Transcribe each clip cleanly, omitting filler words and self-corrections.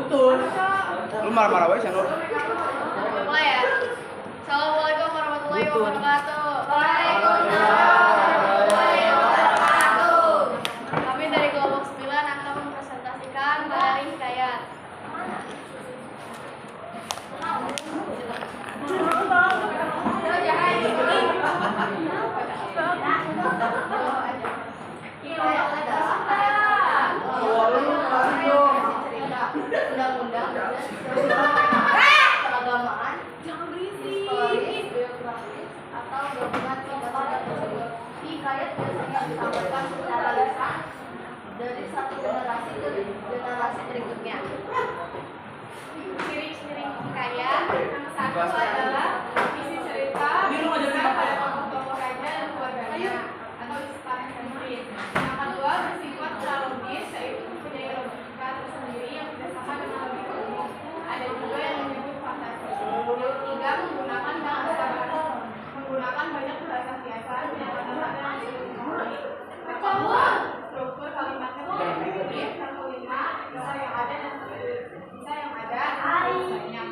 Putus. Lu marah-marah wae Nur. Mulai ya. Assalamualaikum warahmatullahi wabarakatuh. Waalaikumsalam warahmatullahi wabarakatuh. Kami dari kelompok 9 akan mempresentasikan materi hikayat. Undang-undang, keagamaan, historis, biografis, atau gabungan tindakan tersebut. Hikayat biasanya disampaikan secara lisan dari satu generasi ke generasi berikutnya. Ciri-ciri hikayat yang satu adalah isi cerita berkisah pada tokoh-tokoh raja dan keluarganya atau istilah sentris. Yang kedua bersifat prologis, yaitu mempunyai logika tersendiri yang bersama dengan logika umum. Ada juga yang menyebut fantasi. Yang ketiga menggunakan banyak bahasa kiasan yang kadang-kadang disebut. Yang keempat struktur kalimatnya tidak efektif. Yang kelima bisa yang ada dan bisa yang ada banyak. Yang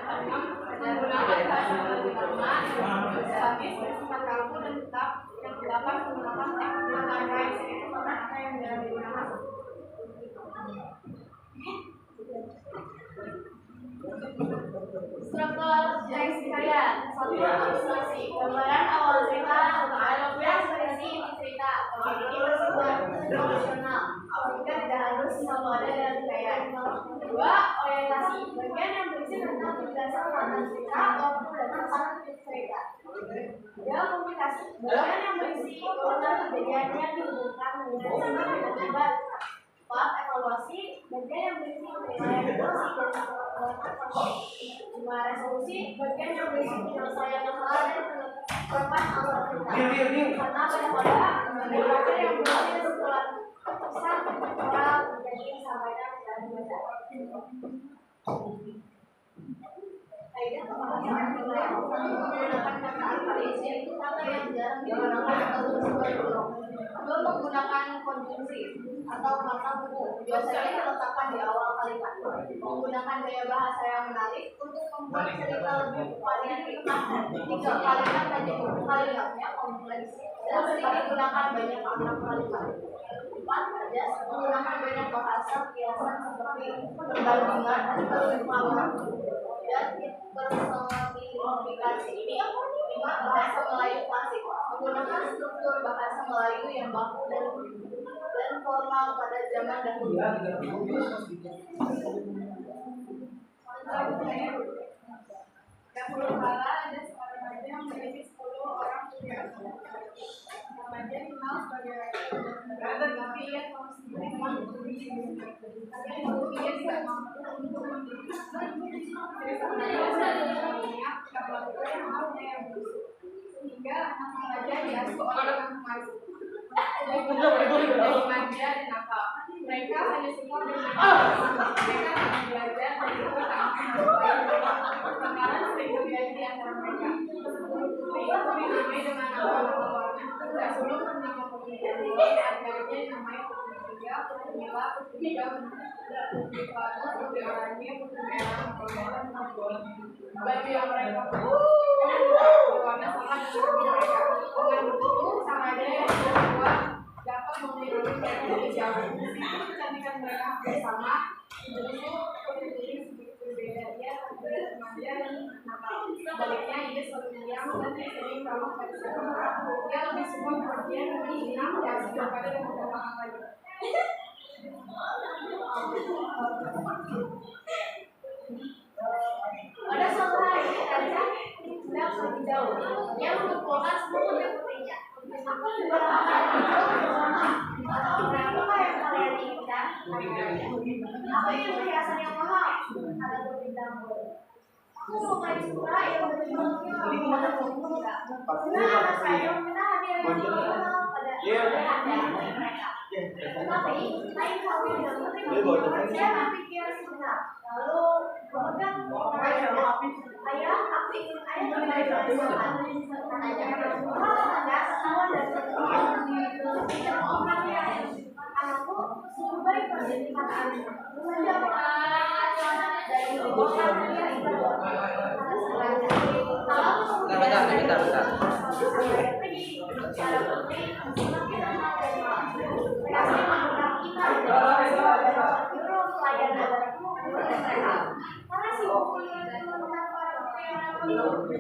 keenam menggunakan bahasa lebih lama habis bersifat kaku dan tetap. Yang kedelapan menggunakan teknik lain yaitu kata-kata yang jarang digunakan. Struktur dari hikayat. Satu, ilustrasi. Gambaran awal cerita untuk dialognya seperti isi cerita. Ini bersifat emosional. Sehingga tidak harus selalu ada dalam hikayat. Kedua, orientasi. Bagian yang berisi tentang penjelasan tentang cerita ataupun tentang cerita. Tiga, komunikasi. Bagian yang berisi urutan kejadian yang dihubungkan dengan sama dengan debat. 4. Evaluasi. Bagian yang berisi penilaian emosi dan lima, resolusi. Bagian yang berisi penyelesaian masalah dan penerapan alternatif. Karena pada bagian yang berisi kesimpulan pesan moral menjadi disampaikan dalam bahasa. Kaidah pembahasan yang menggunakan kata alfabetis yaitu kata yang jarang digunakan atau bersifat belum. Belum menggunakan konjungsi atau kata buku biasanya diletakkan di awal kalimat. Menggunakan gaya bahasa yang menarik untuk membuat cerita lebih variatif. 3. Kalimat dan jenis kalimatnya kompleks dan sering digunakan banyak makna kalimat. 4. Tegas, menggunakan banyak bahasa kiasan seperti perbandingan, perumpamaan, dan personifikasi. 5. Bahasa Melayu klasik, menggunakan struktur bahasa Melayu yang baku dan formal pada zaman dahulu. Yang berkala ada seorang raja yang memiliki 10 orang putri. Raja dikenal sebagai raja tapi ia tahu sendiri mampu ia tidak mampu untuk menjelaskan dunia kepada yang mampu yang busuk sehingga anak raja diasuh oleh orang maju. Remaja dan nakal. Mereka hanya suka bermain. Mereka tidak belajar dan juga tak perkara sering terjadi di antara mereka. Putri itu dinamai dengan nama-nama warna. Sebelum menama putri ini, akhirnya dinamai putri tiga, putri Mila, putri tiga, putri Padu, putri Oranye, putri Merah, putri Merah, dan baju yang mereka berwarna sama dengan mereka. Dengan begitu, sang raja yang kedua dapat memiliki dari jauh. Meskipun kecantikan mereka hampir sama, begitu putri sedikit berbeda. Dia tidak remaja dan nakal. Sebaliknya, ia selalu diam dan sering ramah pada siapa. Dia lebih suka perhatian lebih senang dan daripada dengan orang lain. Pada suatu hari, raja sedang pergi jauh. Dia mengumpulkan semua putrinya. Aku juga berapa yang kalian inginkan? Aku ingin perhiasan yang mahal. Ada putri Dambul. Aku suka suka yang berbentuknya karena anak saya meminta hadiah yang mahal pada mereka. Tetapi lain hal yang dapat saya berpikir sebentar. Lalu kemudian ayah, aku ingin ayah kembali ke sekolah. Ada setahun dan anakku suruh baik menjadi kakak.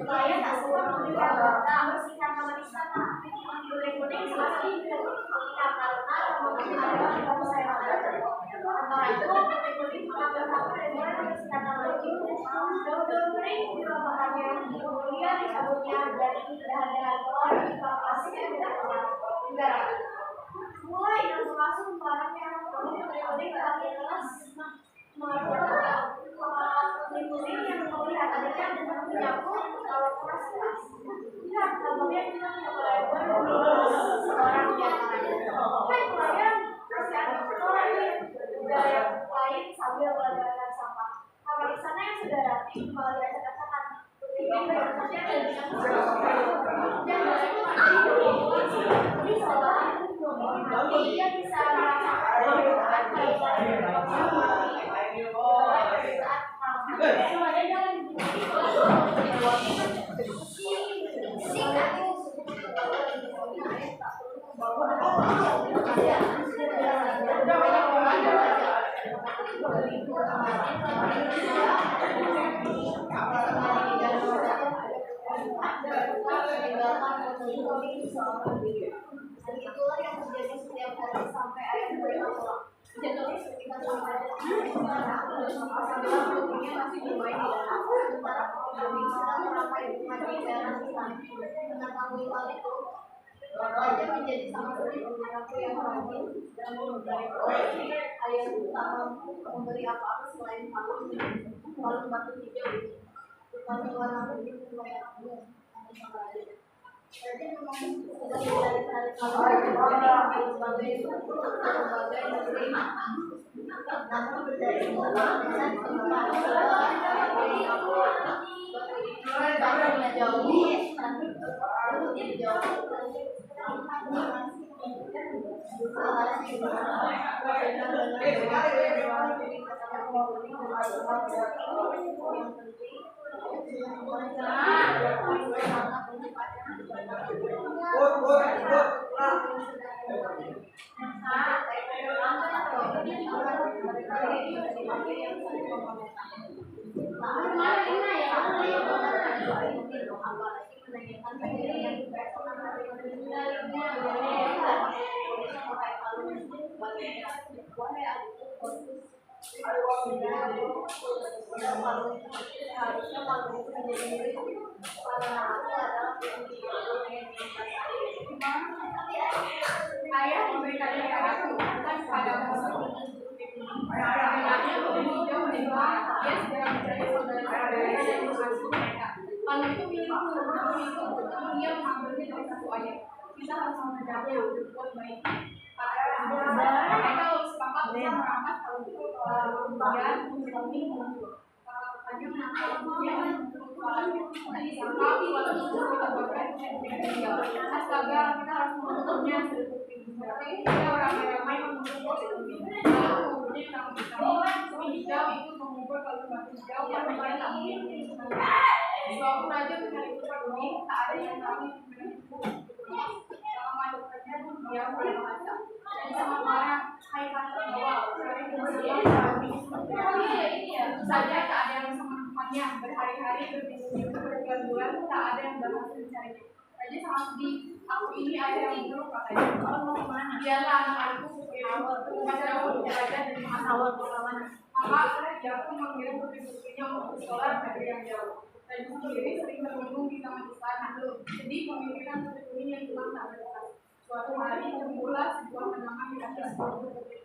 Saya tak suka memberikan data bersihkan nama di sana. Kuning-kuning selesai karena kalau saya ada antara itu kuning-kuning mengambil hak dan mulai membersihkan nama itu. Daun-daun kuning dirombakkannya, kemudian dicabutnya dari bahan-bahan telur hingga plastik yang tidak udara. Mulai langsung masuk barangnya, kuning-kuning terakhir kelas kuning yang melihat adanya dengan menyapu kalau keras. Lihat kemudian kita punya pelayan seorang di antaranya. Hai pelayan, masih ada orang ini budaya lain sambil melebarkan sampah. Kamar di sana yang sudah rapi kembali acak-acakan. Ini berikutnya dan di sekolah dia bisa merasakan itulah yang terjadi setiap hari sampai ayah mereka pulang. Jadi kita sampai masih bermain di dalam. Sementara kami sedang merapai mati dalam hutan. Mengetahui hal itu, Raja menjadi sangat sedih dengan aku yang rajin dan memberi ayah utama memberi apa-apa selain kalung batu hijau ini. Bukan warna kuning lumayan aku. Raja memang sudah mencari-cari kalung sebagai negeri. Namun berdari dengan tempat dari aku banyak jauh ayah memberikan aku pada masa ayahnya hijau menimba dia segera mencari saudara-saudaranya dan mengasuh mereka. Kalau itu milikku, namun dia mengambilnya dari satu ayah. Kita harus mengejarnya buat baik. Mereka lalu sepakat untuk merapat kalau itu kemudian menjadi hanya menangkapnya tadi sangka kalau itu kita buatkan dia. Astaga, kita harus menutupnya berarti kita ramai-ramai mengumpul hijau itu mengumpul kalau batu hijau warnanya lampu suatu raja mencari kuda kuning tak ada yang tahu kalau masuknya dia mulai bahasa dan sangat marah hai kata bahwa saja tak ada yang sama temannya berhari-hari berbulan-bulan tak ada yang berhasil mencarinya. Raja sangat sedih. Aku ini ayah yang buruk katanya. Kalau mau kemana? Dialah anakku kepada aku raja dari awal perlawanan. Maka dia pun mengirim putri-putrinya untuk sekolah negeri yang jauh. Dan sendiri sering berlindung di taman istana. Jadi pemikiran putri yang pulang tak berkelas. Suatu hari bermula sebuah kenangan di atas putri-putri.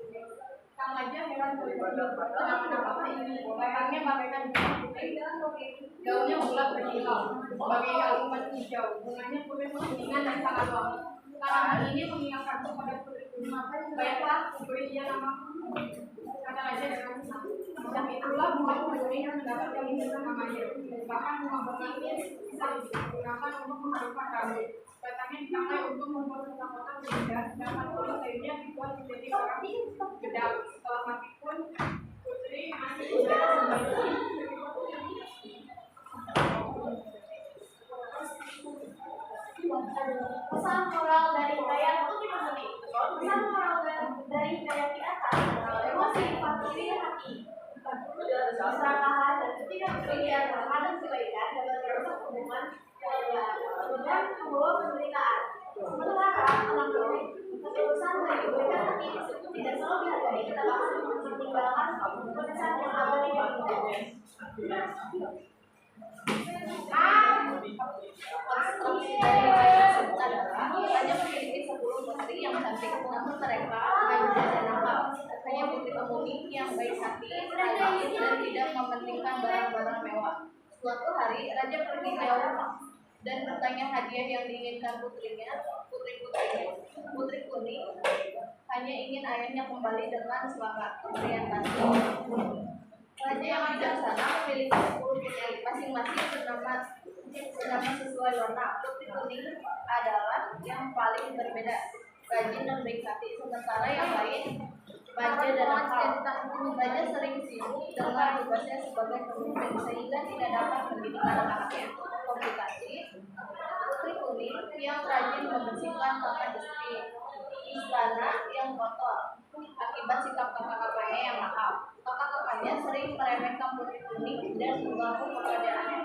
Sang raja heran kenapa apa ini? Bayangnya bagaikan putri daunnya bulat berkilau sebagai kalung batu hijau. Bunganya putih-putihan dan sangat wangi. Tanaman ini mengingatkanku pada putri Bunga. Baiklah, beri dia namaku. Kata raja dengan senang. Dan itulah bunga putri yang mendapatkan namanya. Bahkan bunga bunga ini bisa digunakan untuk mengharumkan rambut. Batangnya dipakai untuk membuat kotak-kotak berbeda, sedangkan kulit lainnya dibuat menjadi orang gedang. Setelah mati pun putri masih bisa kembali keserakahan dan ketidakpedulian terhadap kebaikan dapat merusak hubungan keluarga dan membawa penderitaan. Sementara anak baik ketulusan dan kebaikan hati tersebut tidak selalu dihargai, kita bahkan meninggalkan keputusan yang abadi dan konstruksi dari raja tersebut adalah raja memiliki 10 putri yang cantik, namun mereka manja dan nakal. Hanya putri Kemuning yang baik hati, rajin dan tidak mementingkan barang-barang mewah. Suatu hari raja pergi ke rumah dan bertanya hadiah yang diinginkan putrinya. Putri Kuning hanya ingin ayahnya kembali dengan selamat. Pemberian kasih. Raja yang bijaksana memiliki 10 putri, masing-masing bernama sesuai warna. Putri Kuning adalah yang paling berbeda, rajin dan baik hati, sementara yang lain manja dan nakal. Raja sering sibuk dengan tugasnya sebagai pemimpin sehingga tidak dapat mendidik anak-anaknya. Komplikasi, Putri Kuning yang rajin membersihkan kamar istana yang kotor akibat sikap kakak-kakaknya yang nakal. Kakak-kakaknya sering meremehkan Putri Kuning dan mengganggu pekerjaannya.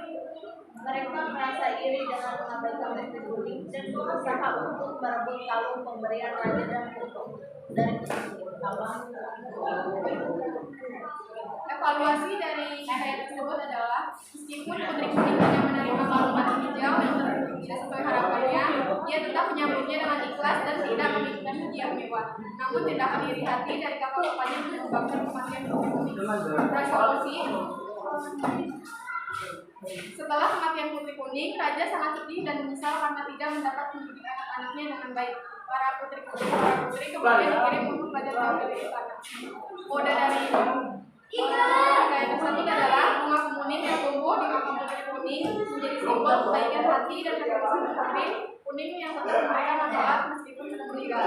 Mereka merasa iri dengan mengabaikan Putri Kuning dan berusaha untuk merebut kalung pemberian raja dan kuntum dari Putri Kuning. Evaluasi dari saya tersebut adalah meskipun Putri Kuning hanya menerima kalung batu hijau yang tidak sesuai harapannya, ia tetap menyambutnya dengan ikhlas dan tidak memberikan hadiah mewah. Namun tindakan iri hati dari kakak-kakaknya menyebabkan kematian Putri Kuning. Resolusi: setelah kematian Putri Kuning, Raja sangat sedih dan menyesal karena tidak mendapat mendidik anak-anaknya dengan baik. Para putri kemudian dikirim untuk belajar teori di istana. Kode dari saya tersebut adalah bunga kemuning yang tumbuh di makam Putri Kuning menjadi simbol kebaikan hati dan ketulusan Putri Kuning yang tetap memberikan manfaat meskipun sudah meninggal.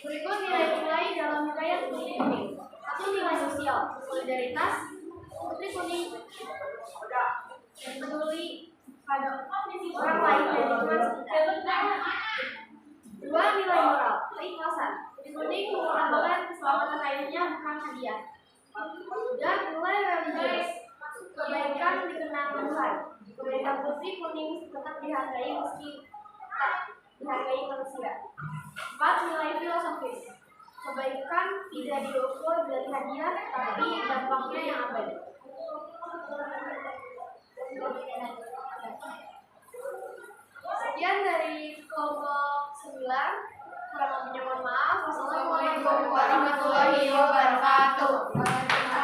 Berikut nilai-nilai dalam budaya Putri Kuning. 1. Nilai sosial, solidaritas. Putri Kuning dan peduli pada orang lain dan lingkungan sekitar. 2. Nilai moral, keikhlasan. Putri Kuning mengutamakan keselamatan ayahnya bukan hadiah. 3. Nilai religius, kebaikan dikenal Tuhan. Kebaikan Putri Kuning tetap dihargai meski tak dihargai manusia. 4. Nilai filosofis, kebaikan tidak diukur dari hadiah, tapi dampaknya yang abadi. Sekian dari kelompok 9. Kurang lebihnya mohon maaf. Wassalamualaikum warahmatullahi wabarakatuh.